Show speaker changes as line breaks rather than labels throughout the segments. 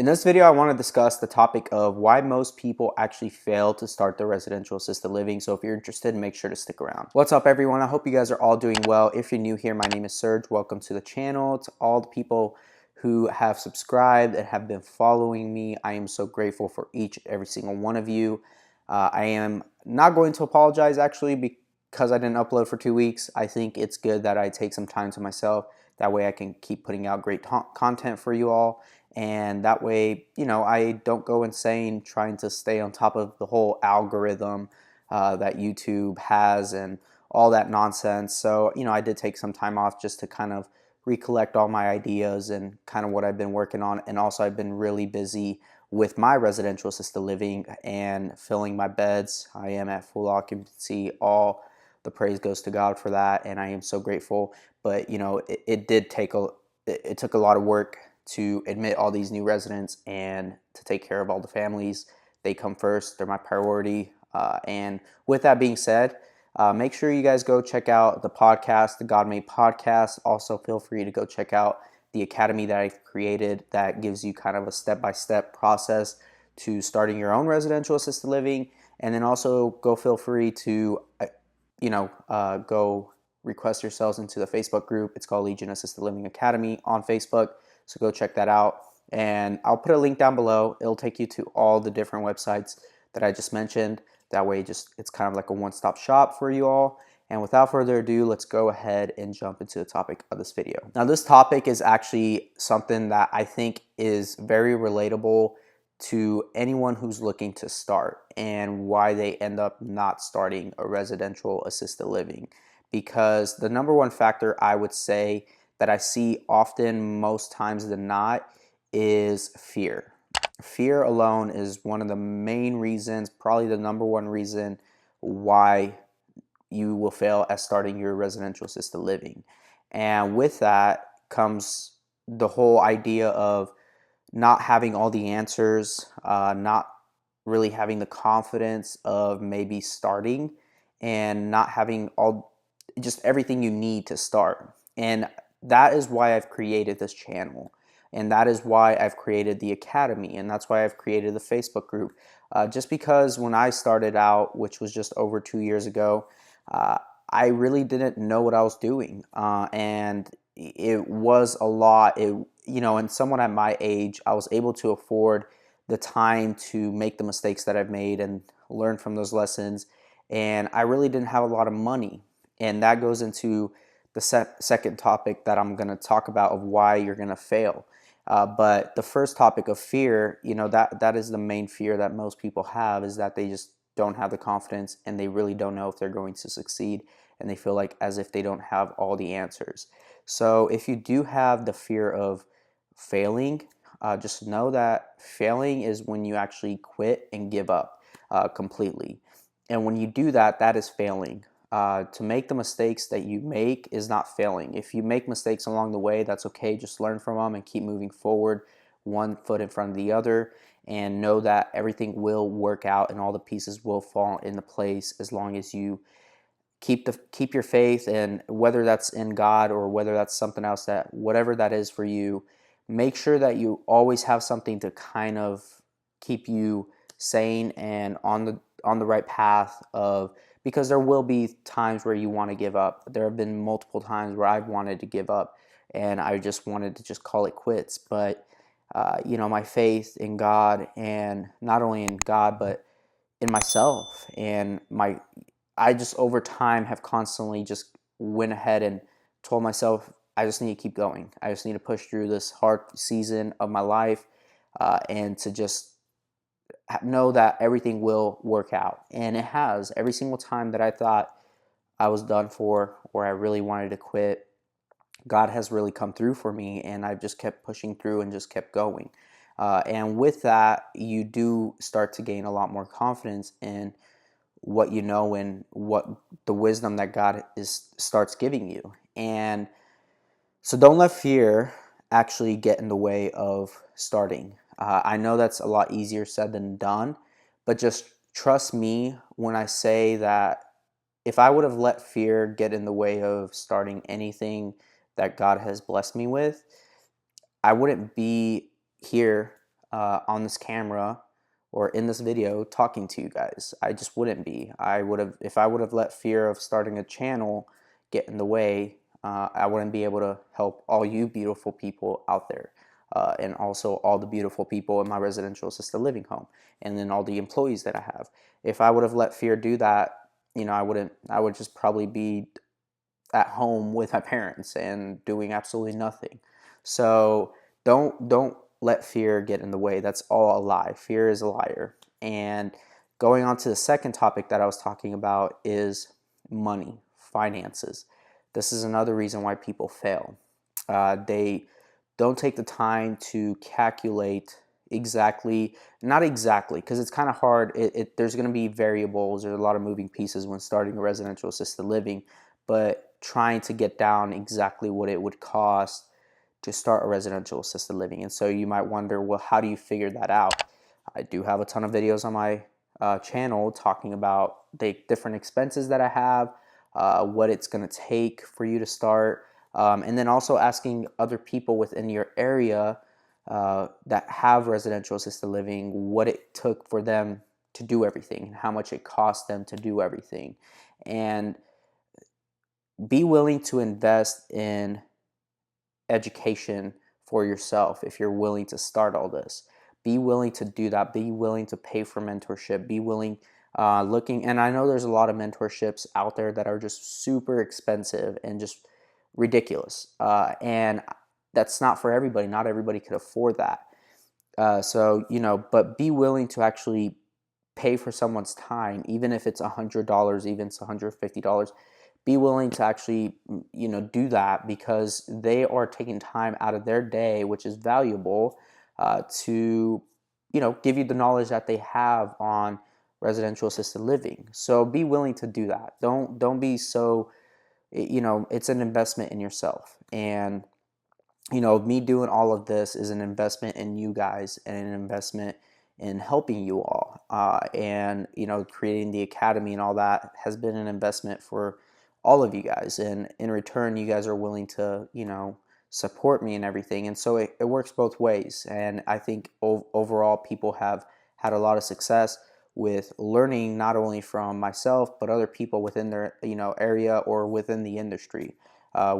In this video, I want to discuss the topic of why most people actually fail to start their residential assisted living. So if you're interested, make sure to stick around. What's up, everyone? I hope you guys are all doing well. If you're new here, my name is Serge. Welcome to the channel. To all the people who have subscribed and have been following me, I am so grateful for each and every single one of you. I am not going to apologize actually because I didn't upload for 2 weeks. I think it's good that I take some time to myself. That way I can keep putting out great content for you all. And that way, I don't go insane trying to stay on top of the whole algorithm that YouTube has and all that nonsense. So, I did take some time off just to kind of recollect all my ideas and kind of what I've been working on. And also, I've been really busy with my residential assisted living and filling my beds. I am at full occupancy. All the praise goes to God for that, and I am so grateful. But, it took a lot of work to admit all these new residents and to take care of all the families. They come first. They're my priority. And with that being said, make sure you guys go check out the podcast, the God Made Podcast. Also, feel free to go check out the academy that I've created that gives you kind of a step-by-step process to starting your own residential assisted living. And then also feel free to, go request yourselves into the Facebook group. It's called Legion Assisted Living Academy on Facebook. So go check that out. And I'll put a link down below. It'll take you to all the different websites that I just mentioned. That way, it's kind of like a one-stop shop for you all. And without further ado, let's go ahead and jump into the topic of this video. Now, this topic is actually something that I think is very relatable to anyone who's looking to start and why they end up not starting a residential assisted living. Because the number one factor I would say that I see often, most times than not, is fear. Fear alone is one of the main reasons, probably the number one reason why you will fail at starting your residential assisted living. And with that comes the whole idea of not having all the answers, not really having the confidence of maybe starting, and not having just everything you need to start. And that is why I've created this channel. And that is why I've created the academy. And that's why I've created the Facebook group. Just because when I started out, which was just over 2 years ago, I really didn't know what I was doing. And it was a lot. And someone at my age, I was able to afford the time to make the mistakes that I've made and learn from those lessons. And I really didn't have a lot of money. And that goes into the second topic that I'm going to talk about of why you're going to fail. But the first topic of fear, that is the main fear that most people have, is that they just don't have the confidence and they really don't know if they're going to succeed, and they feel like as if they don't have all the answers. So if you do have the fear of failing, just know that failing is when you actually quit and give up completely. And when you do that, that is failing. To make the mistakes that you make is not failing. If you make mistakes along the way, that's okay. Just learn from them and keep moving forward, one foot in front of the other, and know that everything will work out and all the pieces will fall into place as long as you keep your faith. And whether that's in God or whether that's something else, that whatever that is for you, make sure that you always have something to kind of keep you sane and on the right path of, because there will be times where you want to give up. There have been multiple times where I've wanted to give up and I just wanted to just call it quits. But, my faith in God, and not only in God, but in myself and I just over time have constantly just went ahead and told myself, I just need to keep going. I just need to push through this hard season of my life and to just know that everything will work out. And it has. Every single time that I thought I was done for or I really wanted to quit, God has really come through for me, and I've just kept pushing through and just kept going. And with that, you do start to gain a lot more confidence in what you know and what the wisdom that God starts giving you. And so don't let fear actually get in the way of starting. I know that's a lot easier said than done, but just trust me when I say that if I would have let fear get in the way of starting anything that God has blessed me with, I wouldn't be here on this camera or in this video talking to you guys. I just wouldn't be. I would have, if I would have let fear of starting a channel get in the way, I wouldn't be able to help all you beautiful people out there. And also all the beautiful people in my residential assisted living home, and then all the employees that I have. If I would have let fear do that, I would just probably be at home with my parents and doing absolutely nothing. So don't let fear get in the way. That's all a lie. Fear is a liar. And going on to the second topic that I was talking about is money, finances. This is another reason why people fail. They don't take the time to calculate exactly, not exactly, because it's kind of hard. There's going to be variables. There's a lot of moving pieces when starting a residential assisted living, but trying to get down exactly what it would cost to start a residential assisted living. And so you might wonder, well, how do you figure that out? I do have a ton of videos on my channel talking about the different expenses that I have, what it's going to take for you to start, and then also asking other people within your area that have residential assisted living what it took for them to do everything and how much it cost them to do everything. And be willing to invest in education for yourself if you're willing to start all this. Be willing to do that. Be willing to pay for mentorship. Be willing looking, and I know there's a lot of mentorships out there that are just super expensive and just ridiculous. And that's not for everybody. Not everybody could afford that. But be willing to actually pay for someone's time, even if it's $100, even if it's $150. Be willing to actually, do that, because they are taking time out of their day, which is valuable, to, give you the knowledge that they have on residential assisted living. So be willing to do that. Don't be so, it's an investment in yourself. And, me doing all of this is an investment in you guys and an investment in helping you all. And, creating the academy and all that has been an investment for all of you guys. And in return, you guys are willing to, support me and everything. And so it works both ways. And I think overall, people have had a lot of success with learning not only from myself, but other people within their, area or within the industry.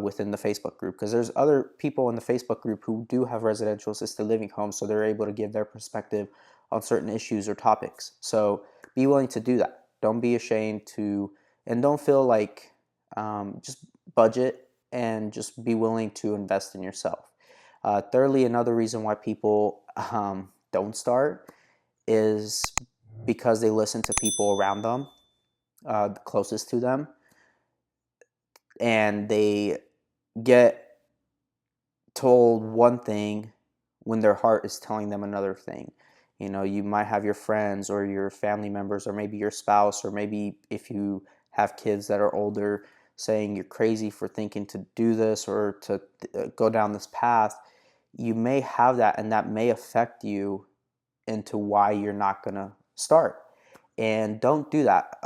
Within the Facebook group, because there's other people in the Facebook group who do have residential assisted living homes, so they're able to give their perspective on certain issues or topics. So be willing to do that. Don't be ashamed to, and don't feel like, just budget and just be willing to invest in yourself. Thirdly, another reason why people don't start is because they listen to people around them, closest to them, and they get told one thing when their heart is telling them another thing. You might have your friends or your family members, or maybe your spouse, or maybe if you have kids that are older, saying you're crazy for thinking to do this or to go down this path. You may have that, and that may affect you into why you're not going to start. And don't do that.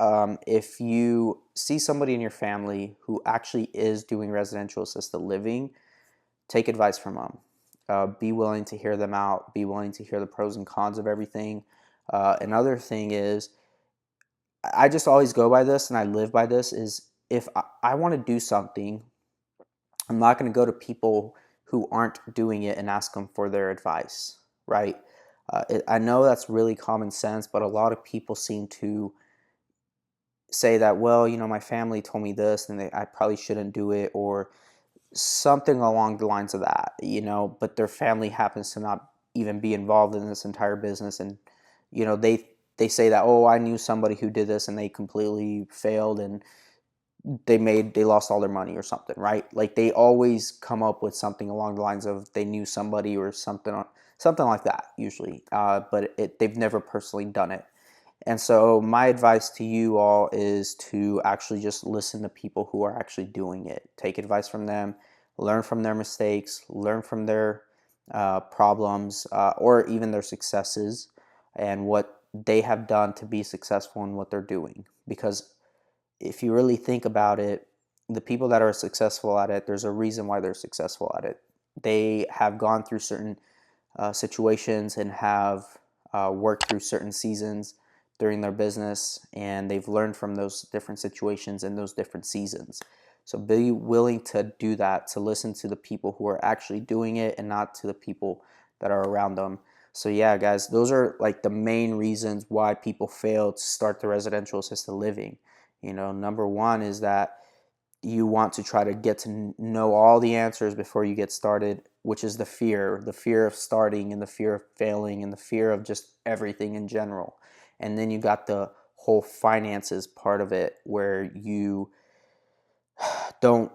If you see somebody in your family who actually is doing residential assisted living, take advice from them. Be willing to hear them out. Be willing to hear the pros and cons of everything. Another thing is, I just always go by this, and I live by this, is if I want to do something, I'm not going to go to people who aren't doing it and ask them for their advice, right? I know that's really common sense, but a lot of people seem to say that, well, my family told me this, and I probably shouldn't do it, or something along the lines of that, but their family happens to not even be involved in this entire business. And, they say that, oh, I knew somebody who did this and they completely failed and they lost all their money or something, right? Like, they always come up with something along the lines of they knew somebody or something like that usually, but they've never personally done it. And so my advice to you all is to actually just listen to people who are actually doing it. Take advice from them, learn from their mistakes, learn from their problems, or even their successes, and what they have done to be successful in what they're doing. Because if you really think about it, the people that are successful at it, there's a reason why they're successful at it. They have gone through certain situations and have worked through certain seasons during their business, and they've learned from those different situations and those different seasons. So be willing to do that, to listen to the people who are actually doing it and not to the people that are around them. So yeah, guys, those are like the main reasons why people fail to start the residential assisted living. Number one is that you want to try to get to know all the answers before you get started, which is the fear of starting and the fear of failing and the fear of just everything in general. And then you got the whole finances part of it where don't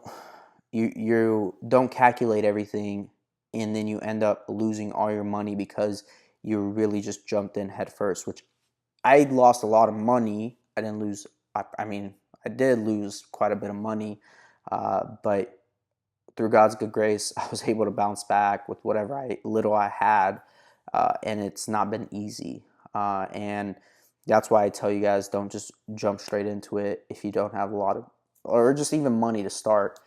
you don't calculate everything, and then you end up losing all your money because you really just jumped in head first, which I lost a lot of money. I didn't lose. I mean, I did lose quite a bit of money, but through God's good grace, I was able to bounce back with whatever little I had, and it's not been easy. And that's why I tell you guys, don't just jump straight into it if you don't have a lot of, or just even money to start.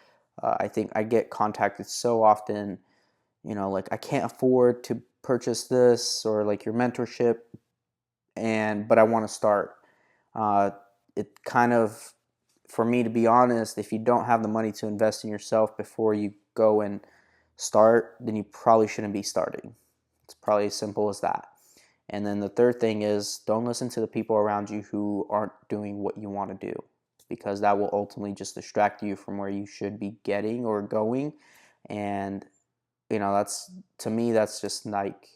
I think I get contacted so often, like I can't afford to purchase this or like your mentorship, but I want to start. Uh, it kind of, for me to be honest, if you don't have the money to invest in yourself before you go and start, then you probably shouldn't be starting. It's probably as simple as that. And then the third thing is don't listen to the people around you who aren't doing what you want to do, because that will ultimately just distract you from where you should be getting or going. And that's, to me, that's just like,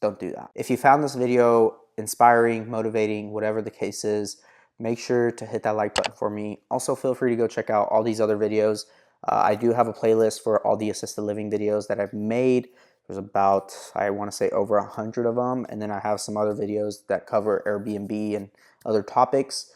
don't do that. If you found this video inspiring, motivating, whatever the case is, make sure to hit that like button for me. Also, feel free to go check out all these other videos. I do have a playlist for all the assisted living videos that I've made. There's about, I want to say, over 100 of them. And then I have some other videos that cover Airbnb and other topics.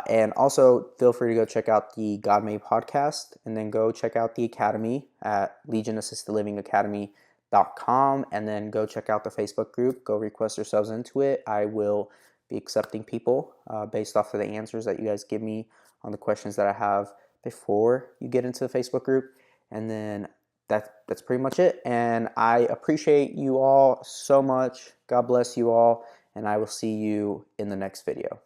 And also, feel free to go check out the God Made podcast, and then go check out the Academy at Legion Assisted Living Academy.com, and then go check out the Facebook group. Go request yourselves into it. I will be accepting people based off of the answers that you guys give me on the questions that I have before you get into the Facebook group. And then that's pretty much it. And I appreciate you all so much. God bless you all, and I will see you in the next video.